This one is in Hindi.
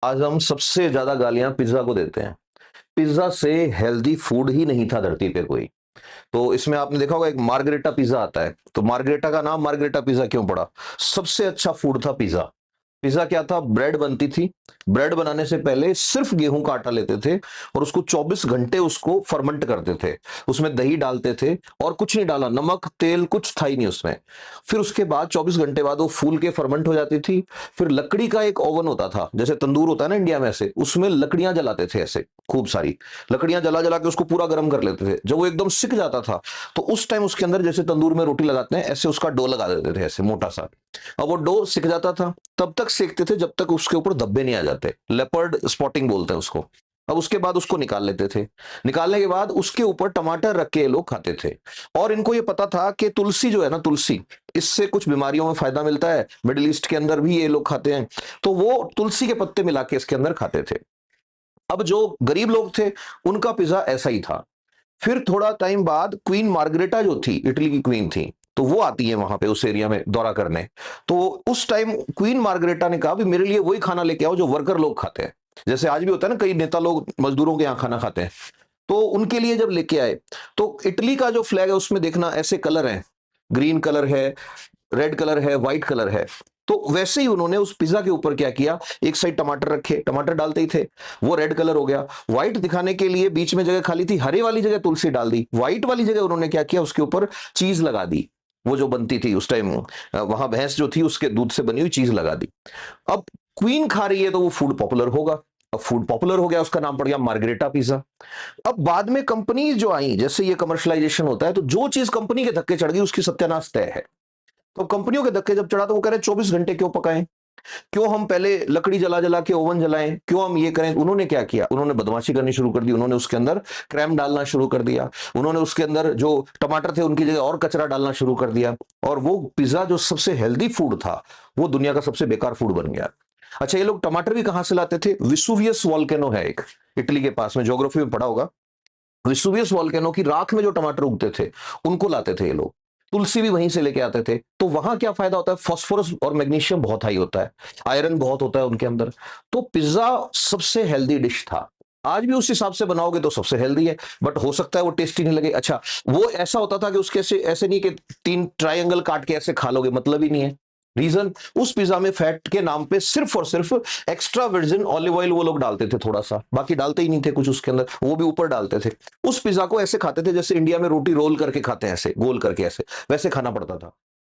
आज हम सबसे ज्यादा गालियां पिज्जा को देते हैं। पिज्जा से हेल्दी फूड ही नहीं था धरती पे कोई। तो इसमें आपने देखा होगा एक मार्गरेटा पिज्जा आता है, तो मार्गरेटा का नाम मार्गरेटा पिज्जा क्यों पड़ा? सबसे अच्छा फूड था पिज्जा। पिज्जा क्या था? ब्रेड बनती थी। ब्रेड बनाने से पहले सिर्फ गेहूं का आटा लेते थे और उसको 24 घंटे उसको फर्मेंट करते थे। उसमें दही डालते थे और कुछ नहीं डाला, नमक तेल कुछ था ही नहीं उसमें। फिर उसके बाद 24 घंटे बाद वो फूल के फर्मेंट हो जाती थी। फिर लकड़ी का एक ओवन होता था, जैसे तंदूर होता है ना इंडिया में, ऐसे उसमें लकड़ियां जलाते थे, ऐसे खूब सारी लकड़ियां जला जला के उसको पूरा गर्म कर लेते थे। जब वो एकदम सिक जाता था तो उस टाइम उसके अंदर जैसे तंदूर में रोटी लगाते हैं ऐसे उसका डो लगा देते थे, ऐसे मोटा सा। अब वो डो सिक जाता था, तब तक सेकते थे जब तक उसके ऊपर धब्बे नहीं आ जाते। लेपर्ड स्पॉटिंग बोलते हैं उसको। अब उसके बाद उसको निकाल लेते थे। निकालने के बाद उसके ऊपर टमाटर रख के ये लोग खाते थे। और इनको ये पता था कि तुलसी जो है ना, तुलसी, इससे कुछ बीमारियों में फायदा मिलता है। मिडिल ईस्ट के अंदर भी ये लोग खाते हैं। तो वो तुलसी के पत्ते मिला के इसके अंदर खाते थे। अब जो गरीब लोग थे उनका पिज्जा ऐसा ही था। फिर थोड़ा टाइम बाद क्वीन मार्गरेटा जो थी, इटली की क्वीन थी, तो वो आती है वहां पे उस एरिया में दौरा करने। तो उस टाइम क्वीन मार्गरेटा ने कहा भी मेरे लिए वही खाना लेके आओ जो वर्कर लोग खाते हैं। जैसे आज भी होता है ना, कई नेता लोग मजदूरों के यहाँ खाना खाते हैं। तो उनके लिए जब लेके आए, तो इटली का जो फ्लैग है उसमें देखना ऐसे कलर है, ग्रीन कलर है, रेड कलर है, व्हाइट कलर है। तो वैसे ही उन्होंने उस पिज्जा के ऊपर क्या किया, एक साइड टमाटर रखे, टमाटर डालते ही थे, वो रेड कलर हो गया। व्हाइट दिखाने के लिए बीच में जगह खाली थी, हरे वाली जगह तुलसी डाल दी, व्हाइट वाली जगह उन्होंने क्या किया, उसके ऊपर चीज लगा दी। वो जो बनती थी उस टाइम, वहां भैंस जो थी उसके दूध से बनी हुई चीज लगा दी। अब क्वीन खा रही है तो वो फूड पॉपुलर होगा। अब फूड पॉपुलर हो गया, उसका नाम पड़ गया मार्गरेटा पिज्जा। अब बाद में कंपनी जो आई, जैसे ये कमर्शलाइजेशन होता है, तो जो चीज कंपनी के धक्के चढ़ गई उसकी सत्यानाश तय है। तो कंपनियों के धक्के जब चढ़ा तो वो कह रहे 24 घंटे क्यों पकाएं, क्यों हम पहले लकड़ी जला जला के ओवन जलाएं, क्यों हम ये करें। उन्होंने क्या किया, उन्होंने बदमाशी करनी शुरू कर दी। उन्होंने उसके अंदर क्रैम डालना शुरू कर दिया। उन्होंने उसके अंदर जो टमाटर थे उनकी जगह और कचरा डालना शुरू कर दिया। और वो पिज्जा जो सबसे हेल्दी फूड था, वो दुनिया का सबसे बेकार फूड बन गया। अच्छा, ये लोग टमाटर भी कहां से लाते थे? विसुवियस वॉल्केनो है एक, इटली के पास में, ज्योग्राफी में पढ़ा होगा। विसुवियस वॉल्केनो की राख में जो टमाटर उगते थे उनको लाते थे ये लोग। तुलसी भी वहीं से लेके आते थे। तो वहां क्या फायदा होता है, फास्फोरस और मैग्नीशियम बहुत हाई होता है, आयरन बहुत होता है उनके अंदर। तो पिज्जा सबसे हेल्दी डिश था। आज भी उस हिसाब से बनाओगे तो सबसे हेल्दी है, बट हो सकता है वो टेस्टी नहीं लगे। अच्छा, वो ऐसा होता था कि उसके ऐसे ऐसे नहीं कि 3 ट्रायंगल काट के ऐसे खा लोगे, मतलब ही नहीं है। रीजन, उस पिज्जा में फैट के नाम पे सिर्फ और सिर्फ एक्स्ट्रा वर्जिन ऑलिव ऑयल वो लोग डालते थे थोड़ा सा, बाकी डालते ही नहीं थे कुछ उसके अंदर, वो भी ऊपर डालते थे। उस पिज्जा को ऐसे खाते थे जैसे इंडिया में रोटी रोल करके खाते हैं, ऐसे गोल करके ऐसे, वैसे खाना पड़ता था।